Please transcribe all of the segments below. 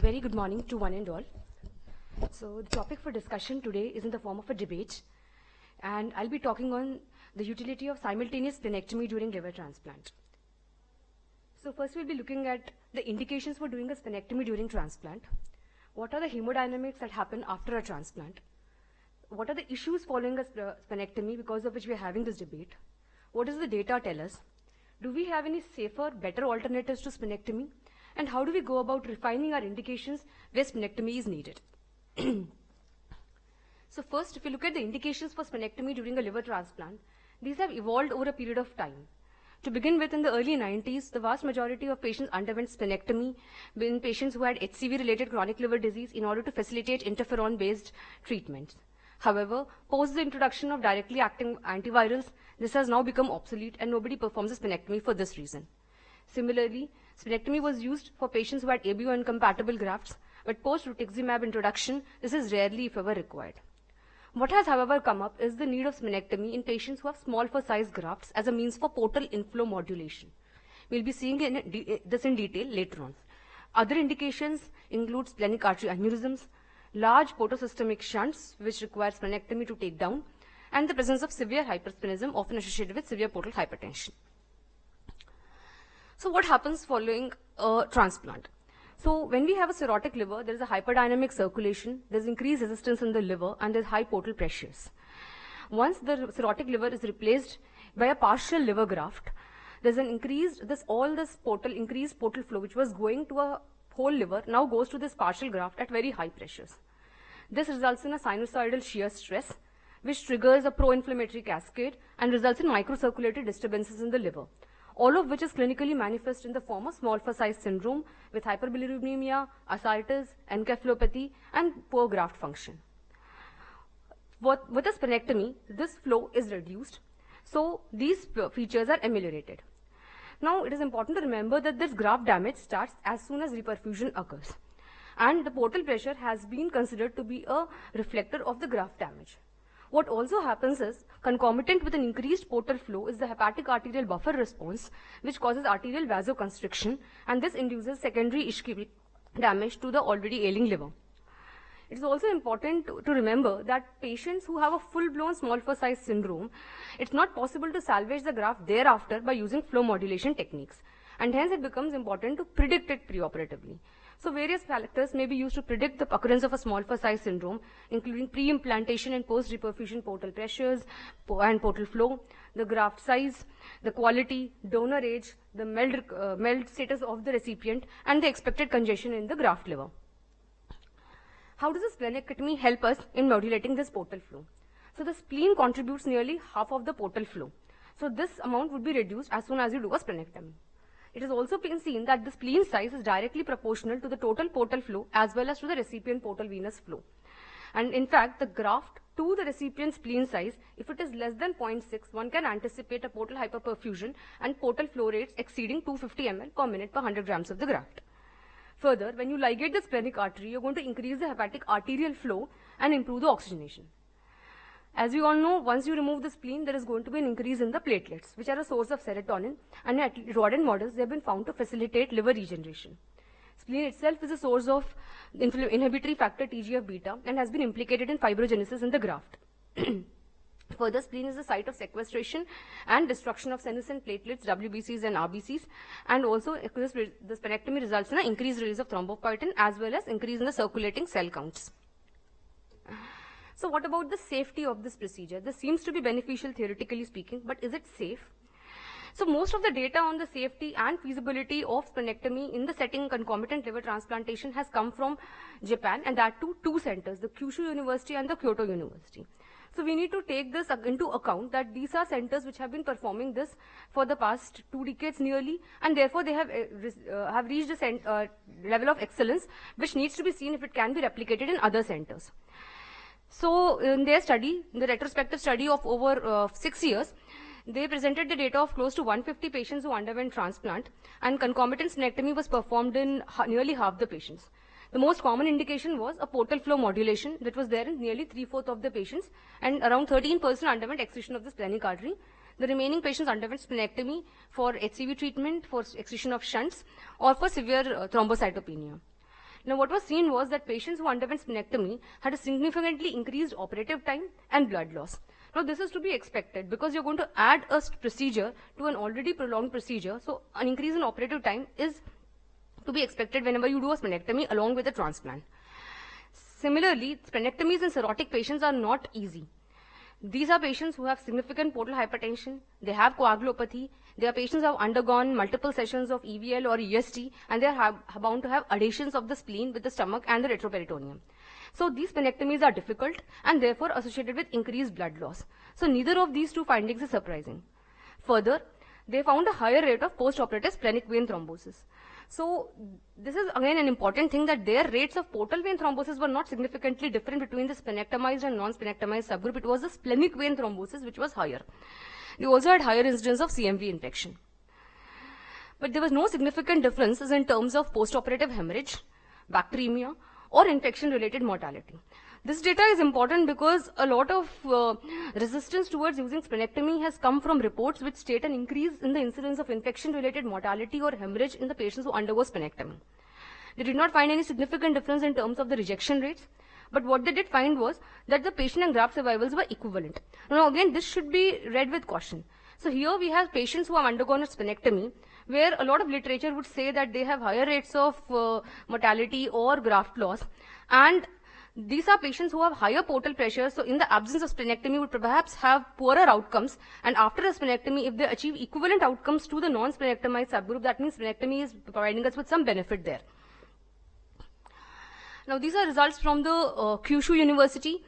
Very good morning to one and all. So the topic for discussion today is in the form of a debate, and I'll be talking on the utility of simultaneous splenectomy during liver transplant. So first we'll be looking at the indications for doing a splenectomy during transplant. What are the hemodynamics that happen after a transplant? What are the issues following a splenectomy because of which we're having this debate? What does the data tell us? Do we have any safer, better alternatives to splenectomy? And how do we go about refining our indications where splenectomy is needed? So first, if you look at the indications for splenectomy during a liver transplant, these have evolved over a period of time. To begin with, in the early 90s, the vast majority of patients underwent splenectomy in patients who had HCV-related chronic liver disease in order to facilitate interferon-based treatments. However, post the introduction of directly acting antivirals, this has now become obsolete and nobody performs a splenectomy for this reason. Similarly, splenectomy was used for patients who had ABO-incompatible grafts, but post-rituximab introduction, this is rarely, if ever, required. What has, however, come up is the need of splenectomy in patients who have small for size grafts as a means for portal inflow modulation. We'll be seeing this in detail later on. Other indications include splenic artery aneurysms, large portosystemic shunts which require splenectomy to take down, and the presence of severe hypersplenism often associated with severe portal hypertension. So what happens following a transplant? So when we have a cirrhotic liver, there is a hyperdynamic circulation, there's increased resistance in the liver, and there's high portal pressures. Once the cirrhotic liver is replaced by a partial liver graft, there's an increased portal flow which was going to a whole liver now goes to this partial graft at very high pressures. This results in a sinusoidal shear stress which triggers a pro-inflammatory cascade and results in microcirculatory disturbances in the liver, all of which is clinically manifest in the form of small for size syndrome with hyperbilirubinemia, ascites, encephalopathy, and poor graft function. With a splenectomy, this flow is reduced, so these features are ameliorated. Now, it is important to remember that this graft damage starts as soon as reperfusion occurs, and the portal pressure has been considered to be a reflector of the graft damage. What also happens is, concomitant with an increased portal flow is the hepatic arterial buffer response, which causes arterial vasoconstriction, and this induces secondary ischemic damage to the already ailing liver. It is also important to remember that patients who have a full-blown small for size syndrome, it's not possible to salvage the graft thereafter by using flow modulation techniques, and hence it becomes important to predict it preoperatively. So various factors may be used to predict the occurrence of a small for size syndrome, including pre-implantation and post-reperfusion portal pressures and portal flow, the graft size, the quality, donor age, the meld status of the recipient, and the expected congestion in the graft liver. How does the splenectomy help us in modulating this portal flow? So the spleen contributes nearly half of the portal flow. So this amount would be reduced as soon as you do a splenectomy. It has also been seen that the spleen size is directly proportional to the total portal flow as well as to the recipient portal venous flow. And in fact, the graft to the recipient spleen size, if it is less than 0.6, one can anticipate a portal hyperperfusion and portal flow rates exceeding 250 ml per minute per 100 grams of the graft. Further, when you ligate the splenic artery, you're going to increase the hepatic arterial flow and improve the oxygenation. As we all know, once you remove the spleen, there is going to be an increase in the platelets, which are a source of serotonin, and in rodent models, they have been found to facilitate liver regeneration. Spleen itself is a source of inhibitory factor TGF-beta and has been implicated in fibrogenesis in the graft. Further, spleen is the site of sequestration and destruction of senescent platelets, WBCs and RBCs, and also the splenectomy results in an increased release of thrombopoietin as well as increase in the circulating cell counts. So what about the safety of this procedure? This seems to be beneficial theoretically speaking, but is it safe? So most of the data on the safety and feasibility of splenectomy in the setting concomitant liver transplantation has come from Japan, and that too two centers, the Kyushu University and the Kyoto University. So we need to take this into account that these are centers which have been performing this for the past 2 decades nearly, and therefore they have reached a level of excellence which needs to be seen if it can be replicated in other centers. So in their study, the retrospective study of over 6 years, they presented the data of close to 150 patients who underwent transplant, and concomitant splenectomy was performed in nearly half the patients. The most common indication was a portal flow modulation that was there in nearly 3/4 of the patients, and around 13% underwent excision of the splenic artery. The remaining patients underwent splenectomy for HCV treatment, for excision of shunts, or for severe thrombocytopenia. Now, what was seen was that patients who underwent splenectomy had a significantly increased operative time and blood loss. Now, this is to be expected because you're going to add a procedure to an already prolonged procedure. So, an increase in operative time is to be expected whenever you do a splenectomy along with a transplant. Similarly, splenectomies in cirrhotic patients are not easy. These are patients who have significant portal hypertension, they have coagulopathy, they are patients who have undergone multiple sessions of EVL or EST, and they are bound to have adhesions of the spleen with the stomach and the retroperitoneum. So these splenectomies are difficult and therefore associated with increased blood loss. So neither of these two findings is surprising. Further, they found a higher rate of post-operative splenic vein thrombosis. So this is again an important thing, that their rates of portal vein thrombosis were not significantly different between the splenectomized and non-splenectomized subgroup. It was the splenic vein thrombosis which was higher. They also had higher incidence of CMV infection. But there was no significant differences in terms of post-operative hemorrhage, bacteremia, or infection-related mortality. This data is important because a lot of resistance towards using splenectomy has come from reports which state an increase in the incidence of infection-related mortality or hemorrhage in the patients who undergo splenectomy. They did not find any significant difference in terms of the rejection rates, but what they did find was that the patient and graft survivals were equivalent. Now again, this should be read with caution. So here we have patients who have undergone a splenectomy, where a lot of literature would say that they have higher rates of mortality or graft loss, and these are patients who have higher portal pressure, so in the absence of splenectomy would perhaps have poorer outcomes, and after a splenectomy, if they achieve equivalent outcomes to the non-splenectomized subgroup, that means splenectomy is providing us with some benefit there. Now these are results from the Kyushu University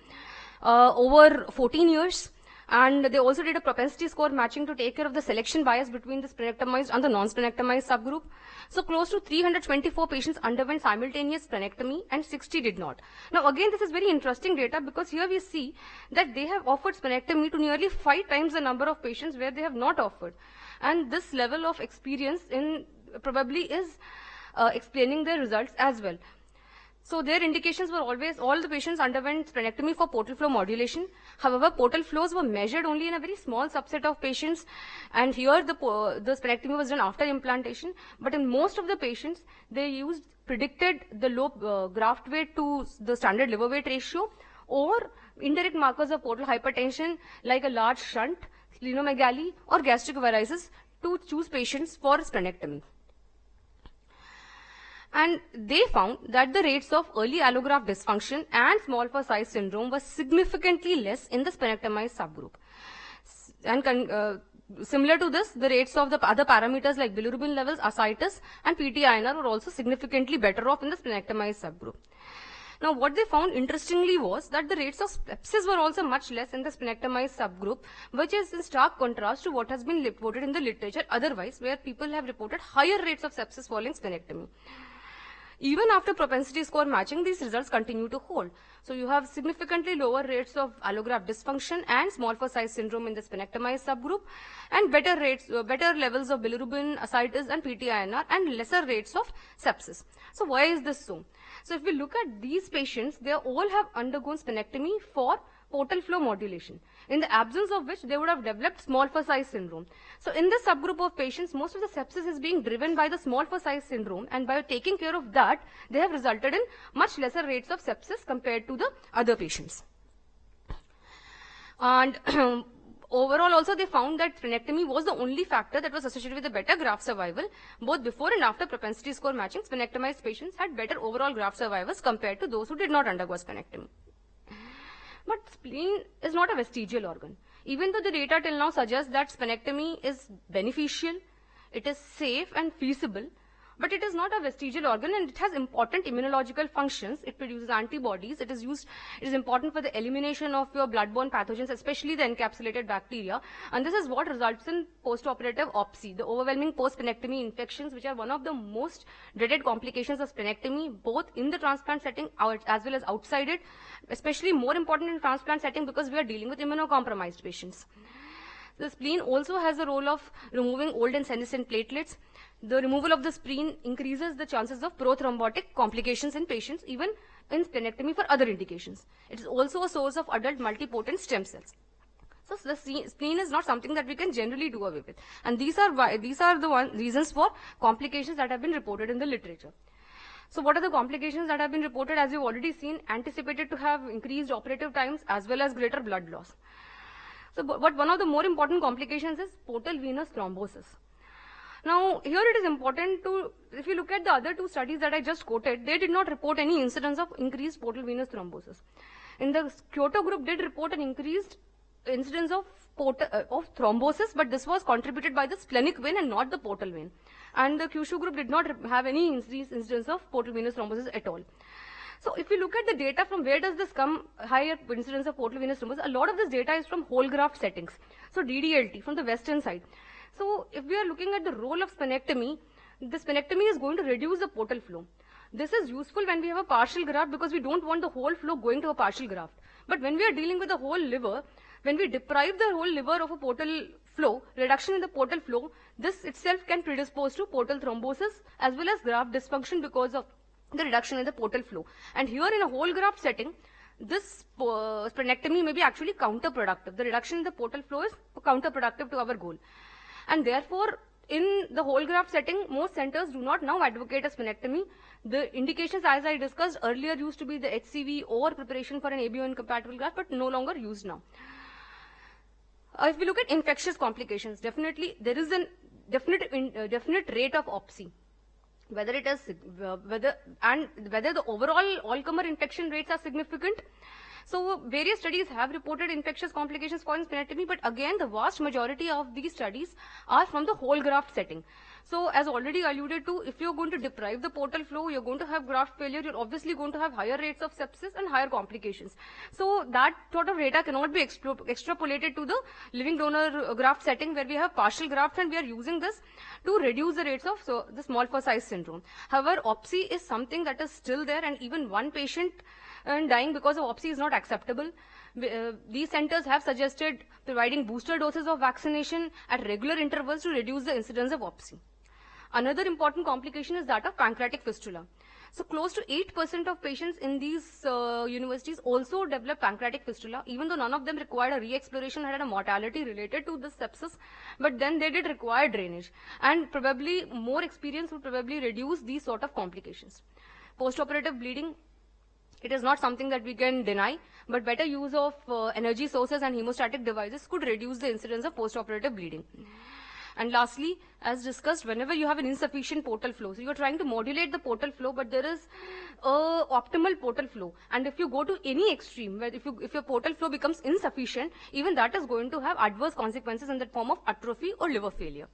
over 14 years. And they also did a propensity score matching to take care of the selection bias between the splenectomized and the non-splenectomized subgroup. So close to 324 patients underwent simultaneous splenectomy and 60 did not. Now again, this is very interesting data because here we see that they have offered splenectomy to nearly 5 times the number of patients where they have not offered. And this level of experience probably is explaining their results as well. So their indications were always, all the patients underwent splenectomy for portal flow modulation. However, portal flows were measured only in a very small subset of patients, and here the splenectomy was done after implantation. But in most of the patients, they predicted the low graft weight to the standard liver weight ratio, or indirect markers of portal hypertension like a large shunt, splenomegaly, or gastric varices to choose patients for splenectomy. And they found that the rates of early allograft dysfunction and small for size syndrome were significantly less in the splenectomized subgroup. And similar to this, the rates of the other parameters like bilirubin levels, ascites, and PT-INR were also significantly better off in the splenectomized subgroup. Now, what they found interestingly was that the rates of sepsis were also much less in the splenectomized subgroup, which is in stark contrast to what has been reported in the literature otherwise, where people have reported higher rates of sepsis following splenectomy. Even after propensity score matching, these results continue to hold. So you have significantly lower rates of allograft dysfunction and small for size syndrome in the splenectomized subgroup, and better levels of bilirubin, ascites, and PT-INR, and lesser rates of sepsis. So why is this so? So if we look at these patients, they all have undergone splenectomy for portal flow modulation, in the absence of which they would have developed small for size syndrome. So in this subgroup of patients, most of the sepsis is being driven by the small for size syndrome, and by taking care of that, they have resulted in much lesser rates of sepsis compared to the other patients. And overall also they found that splenectomy was the only factor that was associated with a better graft survival. Both before and after propensity score matching, splenectomized patients had better overall graft survivals compared to those who did not undergo splenectomy. But spleen is not a vestigial organ. Even though the data till now suggests that splenectomy is beneficial, it is safe and feasible, but it is not a vestigial organ, and it has important immunological functions. It produces antibodies. It is important for the elimination of your bloodborne pathogens, especially the encapsulated bacteria. And this is what results in post-operative OPSI, the overwhelming post-splenectomy infections, which are one of the most dreaded complications of splenectomy, both in the transplant setting as well as outside it, especially more important in transplant setting because we are dealing with immunocompromised patients. The spleen also has a role of removing old and senescent platelets. The removal of the spleen increases the chances of prothrombotic complications in patients, even in splenectomy for other indications. It is also a source of adult multipotent stem cells. So the spleen is not something that we can generally do away with. And these are the reasons for complications that have been reported in the literature. So what are the complications that have been reported? As you've already seen, anticipated to have increased operative times as well as greater blood loss. So but one of the more important complications is portal venous thrombosis. Now here it is important to, if you look at the other two studies that I just quoted, they did not report any incidence of increased portal venous thrombosis. In the Kyoto group did report an increased incidence of thrombosis, but this was contributed by the splenic vein and not the portal vein. And the Kyushu group did not have any increased incidence of portal venous thrombosis at all. So if you look at the data, from where does this come, higher incidence of portal venous thrombosis? A lot of this data is from whole graft settings. So DDLT from the western side. So if we are looking at the role of splenectomy, the splenectomy is going to reduce the portal flow. This is useful when we have a partial graft because we don't want the whole flow going to a partial graft. But when we are dealing with the whole liver, when we deprive the whole liver of a portal flow, reduction in the portal flow, this itself can predispose to portal thrombosis as well as graft dysfunction because of the reduction in the portal flow. And here in a whole graft setting, this splenectomy may be actually counterproductive. The reduction in the portal flow is counterproductive to our goal. And therefore, in the whole graft setting, most centers do not now advocate a splenectomy. The indications, as I discussed earlier, used to be the HCV or preparation for an ABO incompatible graft, but no longer used now. If we look at infectious complications, definitely there is a definite rate of OPSI. Whether it is whether the overall all-comer infection rates are significant. So various studies have reported infectious complications following splenectomy, but again the vast majority of these studies are from the whole graft setting. So as already alluded to, if you're going to deprive the portal flow, you're going to have graft failure, you're obviously going to have higher rates of sepsis and higher complications. So that sort of data cannot be extrapolated to the living donor graft setting where we have partial grafts and we are using this to reduce the rates of the small for size syndrome. However, OPSI is something that is still there, and even one patient dying because of OPSI is not acceptable. These centers have suggested providing booster doses of vaccination at regular intervals to reduce the incidence of OPSI. Another important complication is that of pancreatic fistula. So close to 8% of patients in these universities also develop pancreatic fistula, even though none of them required a re-exploration, had a mortality related to this sepsis, but then they did require drainage. And probably more experience would probably reduce these sort of complications. Postoperative bleeding, it is not something that we can deny, but better use of energy sources and hemostatic devices could reduce the incidence of postoperative bleeding. And lastly, as discussed, whenever you have an insufficient portal flow, so you are trying to modulate the portal flow, but there is optimal portal flow. And if you go to any extreme, where if your portal flow becomes insufficient, even that is going to have adverse consequences in the form of atrophy or liver failure.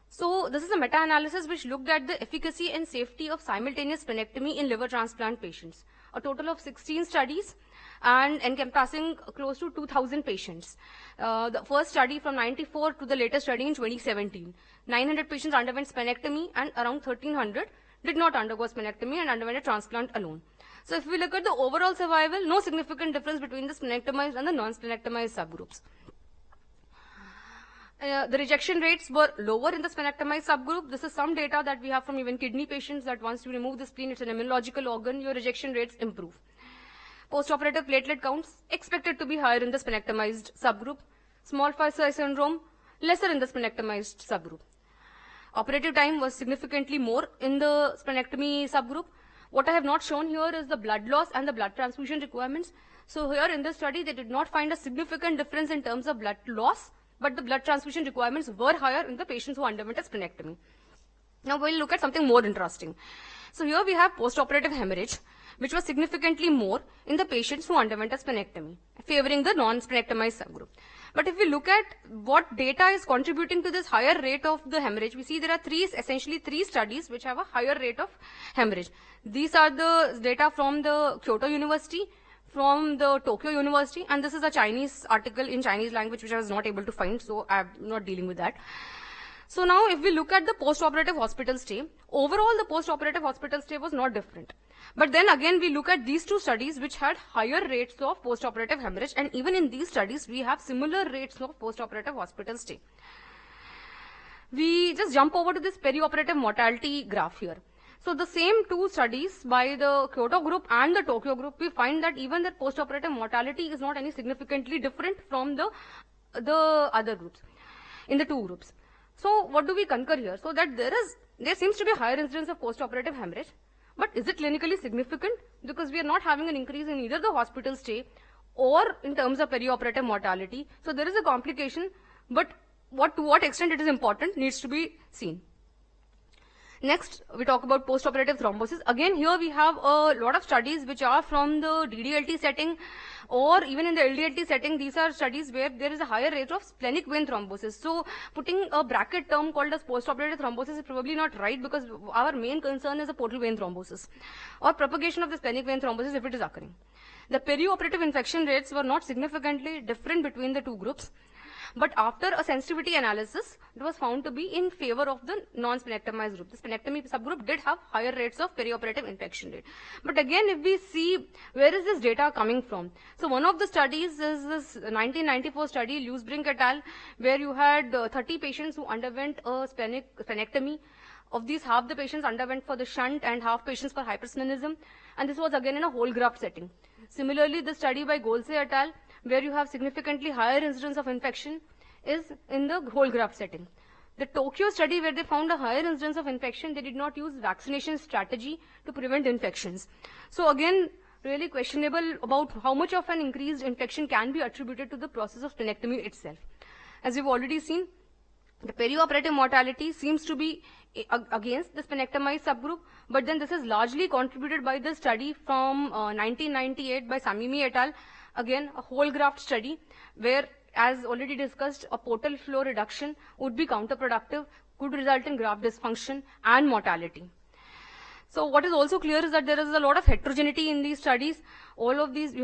So this is a meta-analysis which looked at the efficacy and safety of simultaneous splenectomy in liver transplant patients. A total of 16 studies and encompassing close to 2,000 patients. The first study from 94 to the latest study in 2017. 900 patients underwent splenectomy and around 1,300 did not undergo splenectomy and underwent a transplant alone. So if we look at the overall survival, no significant difference between the splenectomized and the non-splenectomized subgroups. The rejection rates were lower in the splenectomized subgroup. This is some data that we have from even kidney patients, that once you remove the spleen, it's an immunological organ, your rejection rates improve. Postoperative platelet counts expected to be higher in the splenectomized subgroup. Small ficer syndrome lesser in the splenectomized subgroup. Operative time was significantly more in the splenectomy subgroup. What I have not shown here is the blood loss and the blood transfusion requirements. So here in this study, they did not find a significant difference in terms of blood loss, but the blood transfusion requirements were higher in the patients who underwent a splenectomy. Now we'll look at something more interesting. So here we have postoperative hemorrhage, which was significantly more in the patients who underwent a splenectomy, favoring the non-splenectomized subgroup. But if we look at what data is contributing to this higher rate of the hemorrhage, we see there are essentially three studies which have a higher rate of hemorrhage. These are the data from the Kyoto University, from the Tokyo University, and this is a Chinese article in Chinese language which I was not able to find, so I'm not dealing with that. So now if we look at the post-operative hospital stay, overall the post-operative hospital stay was not different. But then again we look at these two studies which had higher rates of post-operative hemorrhage, and even in these studies we have similar rates of post-operative hospital stay. We just jump over to this perioperative mortality graph here. So the same two studies by the Kyoto group and the Tokyo group, we find that even the post-operative mortality is not any significantly different from the other groups, in the two groups. So what do we concur here? So that there is there seems to be a higher incidence of postoperative hemorrhage. But is it clinically significant? Because we are not having an increase in either the hospital stay or in terms of perioperative mortality. So there is a complication, but to what extent it is important needs to be seen. Next, we talk about postoperative thrombosis. Again, here we have a lot of studies which are from the DDLT setting or even in the LDLT setting. These are studies where there is a higher rate of splenic vein thrombosis. So putting a bracket term called as postoperative thrombosis is probably not right, because our main concern is a portal vein thrombosis or propagation of the splenic vein thrombosis if it is occurring. The perioperative infection rates were not significantly different between the two groups. But after a sensitivity analysis, it was found to be in favor of the non-splenectomized group. The splenectomy subgroup did have higher rates of perioperative infection rate. But again, if we see where is this data coming from? So one of the studies is this 1994 study, Lewsbrink et al., where you had 30 patients who underwent a splenectomy. Of these, half the patients underwent for the shunt and half patients for hypersplenism. And this was again in a whole graft setting. Similarly, the study by Golse et al., where you have significantly higher incidence of infection, is in the whole graft setting. The Tokyo study, where they found a higher incidence of infection, they did not use vaccination strategy to prevent infections. So again, really questionable about how much of an increased infection can be attributed to the process of splenectomy itself. As we've already seen, the perioperative mortality seems to be against the splenectomized subgroup, but then this is largely contributed by the study from 1998 by Samimi et al., again a whole graft study, where, as already discussed, a portal flow reduction would be counterproductive, could result in graft dysfunction and mortality. So what is also clear is that there is a lot of heterogeneity in these studies, all of these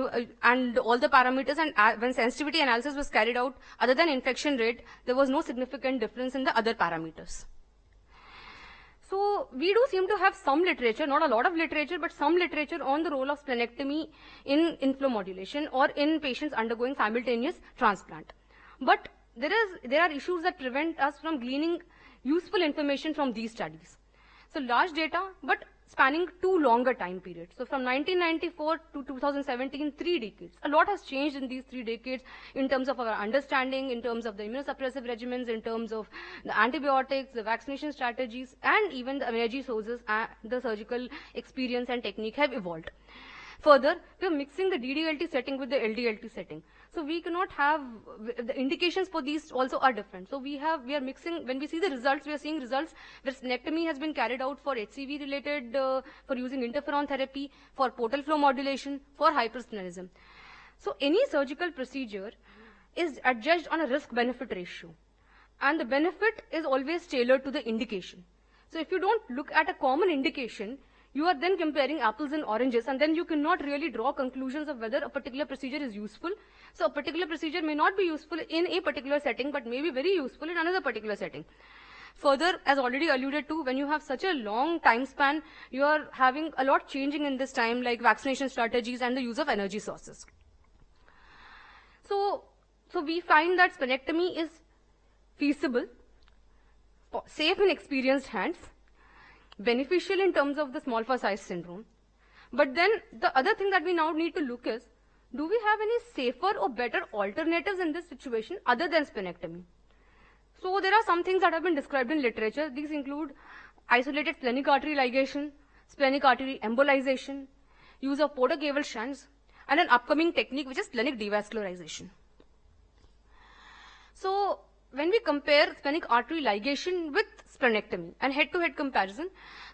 and all the parameters, and when sensitivity analysis was carried out, other than infection rate, there was no significant difference in the other parameters. So we do seem to have some literature, not a lot of literature, but some literature on the role of splenectomy in inflow modulation or in patients undergoing simultaneous transplant. But there are issues that prevent us from gleaning useful information from these studies. So large data, but spanning two longer time periods. So from 1994 to 2017, 3 decades. A lot has changed in these 3 decades in terms of our understanding, in terms of the immunosuppressive regimens, in terms of the antibiotics, the vaccination strategies, and even the energy sources, the surgical experience and technique have evolved. Further, we are mixing the DDLT setting with the LDLT setting. So we cannot have, the indications for these also are different. So we are mixing, when we see the results, we are seeing results where splenectomy has been carried out for HCV related, for using interferon therapy, for portal flow modulation, for hypersplenism. So any surgical procedure is adjudged on a risk-benefit ratio. And the benefit is always tailored to the indication. So if you don't look at a common indication, you are then comparing apples and oranges, and then you cannot really draw conclusions of whether a particular procedure is useful. So a particular procedure may not be useful in a particular setting, but may be very useful in another particular setting. Further, as already alluded to, when you have such a long time span, you are having a lot changing in this time, like vaccination strategies and the use of energy sources. So we find that splenectomy is feasible, safe in experienced hands, beneficial in terms of the small for size syndrome. But then the other thing that we now need to look is, do we have any safer or better alternatives in this situation other than splenectomy? So there are some things that have been described in literature. These include isolated splenic artery ligation, splenic artery embolization, use of portocaval shunts, and an upcoming technique which is splenic devascularization. So when we compare splenic artery ligation with splenectomy and head-to-head comparison,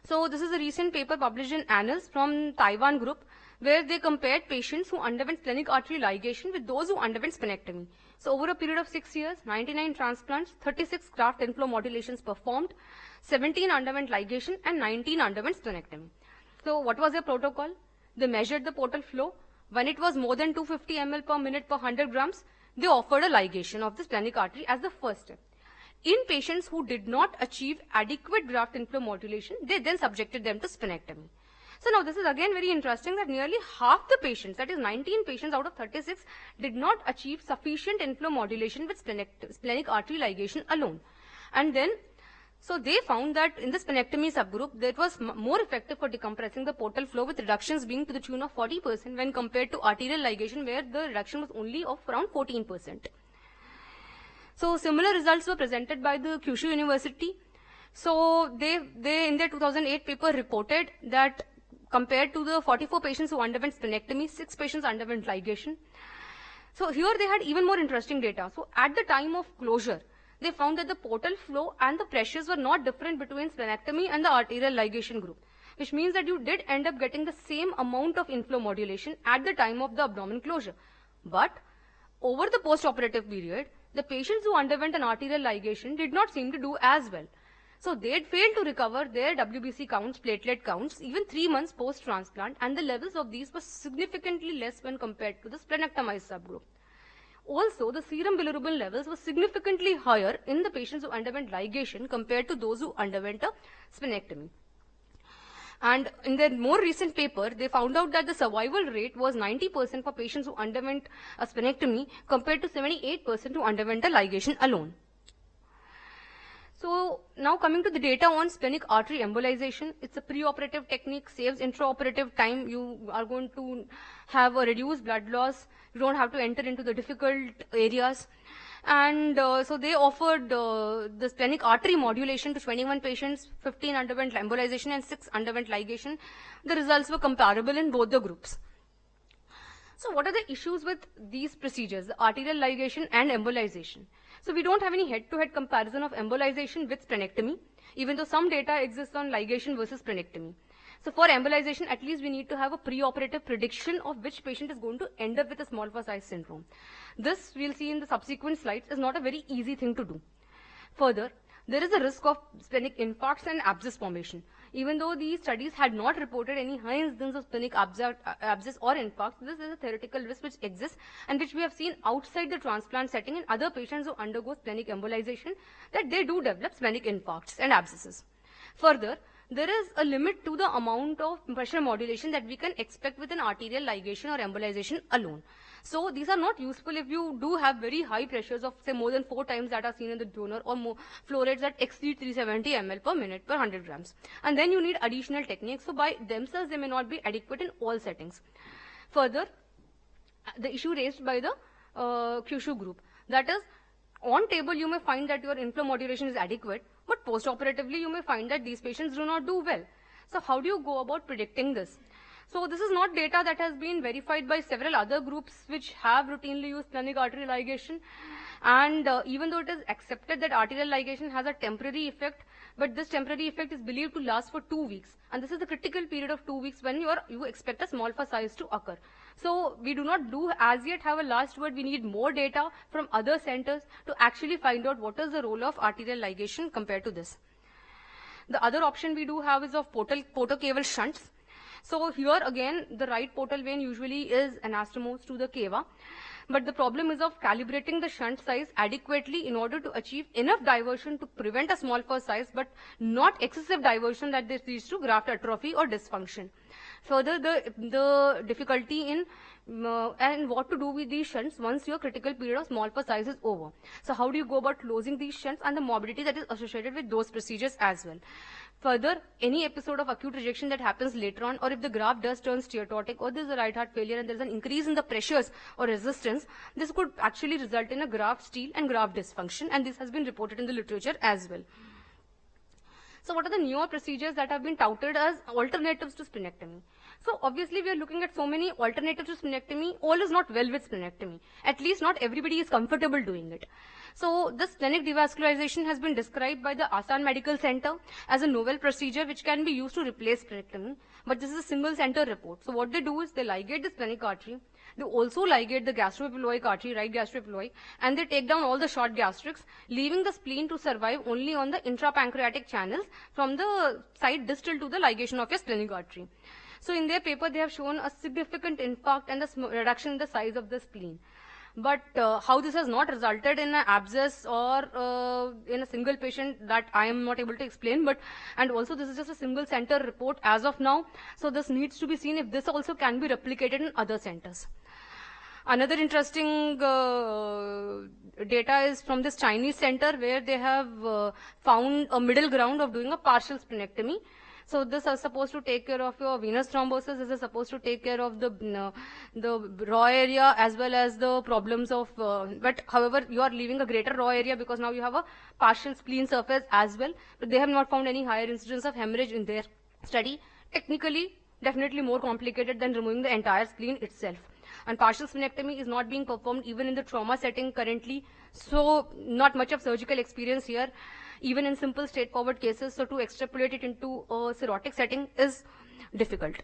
so this is a recent paper published in Annals from Taiwan group, where they compared patients who underwent splenic artery ligation with those who underwent splenectomy. So over a period of 6 years, 99 transplants, 36 graft inflow modulations performed, 17 underwent ligation, and 19 underwent splenectomy. So what was their protocol? They measured the portal flow. When it was more than 250 ml per minute per 100 grams, they offered a ligation of the splenic artery as the first step. In patients who did not achieve adequate graft inflow modulation, they then subjected them to splenectomy. So now this is again very interesting that nearly half the patients, that is 19 patients out of 36, did not achieve sufficient inflow modulation with splenic artery ligation alone. And then, so they found that in the splenectomy subgroup, that was more effective for decompressing the portal flow, with reductions being to the tune of 40% when compared to arterial ligation, where the reduction was only of around 14%. So similar results were presented by the Kyushu University, So they in their 2008 paper reported that compared to the 44 patients who underwent splenectomy, 6 patients underwent ligation. So here they had even more interesting data. So at the time of closure, they found that the portal flow and the pressures were not different between splenectomy and the arterial ligation group, which means that you did end up getting the same amount of inflow modulation at the time of the abdomen closure. But over the post-operative period, the patients who underwent an arterial ligation did not seem to do as well. So they had failed to recover their WBC counts, platelet counts, even 3 months post-transplant, and the levels of these were significantly less when compared to the splenectomized subgroup. Also, the serum bilirubin levels were significantly higher in the patients who underwent ligation compared to those who underwent a splenectomy. And in their more recent paper, they found out that the survival rate was 90% for patients who underwent a splenectomy compared to 78% who underwent a ligation alone. So now coming to the data on splenic artery embolization, it's a preoperative technique, saves intraoperative time. You are going to have a reduced blood loss. You don't have to enter into the difficult areas. And so they offered the splenic artery modulation to 21 patients, 15 underwent embolization and 6 underwent ligation. The results were comparable in both the groups. So what are the issues with these procedures, the arterial ligation and embolization? So we don't have any head-to-head comparison of embolization with splenectomy, even though some data exists on ligation versus splenectomy. So for embolization, at least we need to have a preoperative prediction of which patient is going to end up with a small size syndrome. This we'll see in the subsequent slides is not a very easy thing to do. Further, there is a risk of splenic infarcts and abscess formation. Even though these studies had not reported any high incidence of splenic abscess or infarcts, this is a theoretical risk which exists and which we have seen outside the transplant setting in other patients who undergo splenic embolization, that they do develop splenic infarcts and abscesses. Further, there is a limit to the amount of pressure modulation that we can expect with an arterial ligation or embolization alone. So these are not useful if you do have very high pressures of say more than 4 times that are seen in the donor or more flow rates that exceed 370 ml per minute per 100 grams. And then you need additional techniques. So by themselves they may not be adequate in all settings. Further, the issue raised by the Kyushu group, that is, on table you may find that your inflow modulation is adequate, but post-operatively you may find that these patients do not do well. So how do you go about predicting this? So this is not data that has been verified by several other groups which have routinely used splenic artery ligation. And even though it is accepted that arterial ligation has a temporary effect, but this temporary effect is believed to last for 2 weeks. And this is the critical period of 2 weeks when you expect a small size to occur. So we do not as yet have a last word. We need more data from other centers to actually find out what is the role of arterial ligation compared to this. The other option we do have is of portocaval shunts. So here again, the right portal vein usually is anastomosed to the cava. But the problem is of calibrating the shunt size adequately in order to achieve enough diversion to prevent a small size, but not excessive diversion that this leads to graft atrophy or dysfunction. Further, the difficulty in and what to do with these shunts once your critical period of small size is over. So how do you go about closing these shunts and the morbidity that is associated with those procedures as well. Further, any episode of acute rejection that happens later on, or if the graft does turn steatotic, or there is a right heart failure and there is an increase in the pressures or resistance, this could actually result in a graft steal and graft dysfunction, and this has been reported in the literature as well. So what are the newer procedures that have been touted as alternatives to splenectomy? So obviously we are looking at so many alternatives to splenectomy. All is not well with splenectomy. At least not everybody is comfortable doing it. So the splenic devascularization has been described by the Asan Medical Center as a novel procedure which can be used to replace splenectomy. But this is a single center report. So what they do is they ligate the splenic artery. They also ligate the gastroepiploic artery, right gastroepiploic, and they take down all the short gastrics, leaving the spleen to survive only on the intrapancreatic channels from the side distal to the ligation of your splenic artery. So in their paper, they have shown a significant infarct and a reduction in the size of the spleen. But how this has not resulted in an abscess or in a single patient, that I am not able to explain. And also this is just a single center report as of now. So this needs to be seen if this also can be replicated in other centers. Another interesting data is from this Chinese center where they have found a middle ground of doing a partial splenectomy. So this is supposed to take care of your venous thrombosis. This is supposed to take care of the raw area as well as the problems of, but however, you are leaving a greater raw area because now you have a partial spleen surface as well. But they have not found any higher incidence of hemorrhage in their study. Technically, definitely more complicated than removing the entire spleen itself. And partial splenectomy is not being performed even in the trauma setting currently. So not much of surgical experience here, even in simple straightforward cases. So to extrapolate it into a cirrhotic setting is difficult.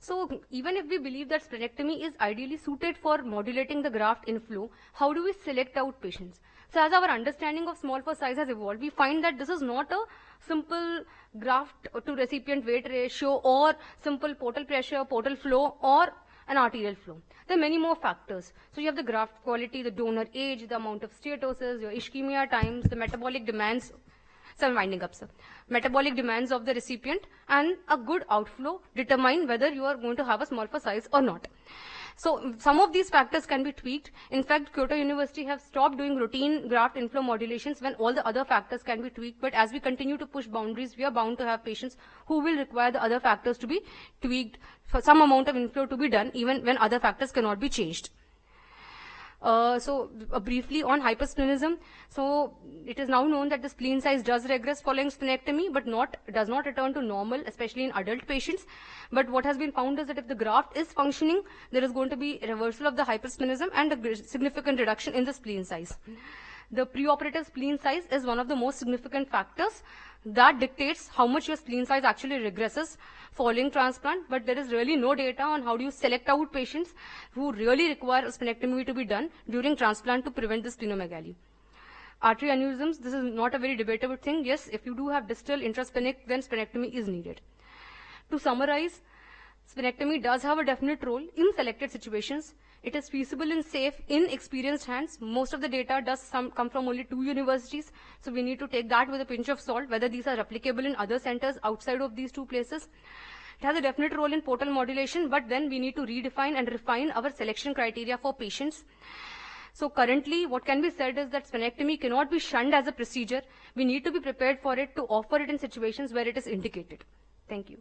So even if we believe that splenectomy is ideally suited for modulating the graft inflow, how do we select out patients? So as our understanding of small for size has evolved, we find that this is not a simple graft to recipient weight ratio or simple portal pressure, portal flow, or an arterial flow. There are many more factors. So you have the graft quality, the donor age, the amount of steatosis, your ischemia times, the metabolic demands. So I'm winding up, sir. Metabolic demands of the recipient and a good outflow determine whether you are going to have a small for size or not. So some of these factors can be tweaked. In fact, Kyoto University have stopped doing routine graft inflow modulations when all the other factors can be tweaked. But as we continue to push boundaries, we are bound to have patients who will require the other factors to be tweaked for some amount of inflow to be done, even when other factors cannot be changed. Briefly on hypersplenism. So it is now known that the spleen size does regress following splenectomy, but does not return to normal, especially in adult patients. But what has been found is that if the graft is functioning, there is going to be a reversal of the hypersplenism and a significant reduction in the spleen size. The preoperative spleen size is one of the most significant factors that dictates how much your spleen size actually regresses following transplant, but there is really no data on how do you select out patients who really require a splenectomy to be done during transplant to prevent the splenomegaly. Artery aneurysms, this is not a very debatable thing. Yes, if you do have distal intrasplenic, then splenectomy is needed. To summarize, splenectomy does have a definite role in selected situations. It is feasible and safe in experienced hands. Most of the data does come from only 2 universities. So we need to take that with a pinch of salt, whether these are replicable in other centers outside of these 2 places. It has a definite role in portal modulation, but then we need to redefine and refine our selection criteria for patients. So currently, what can be said is that splenectomy cannot be shunned as a procedure. We need to be prepared for it to offer it in situations where it is indicated. Thank you.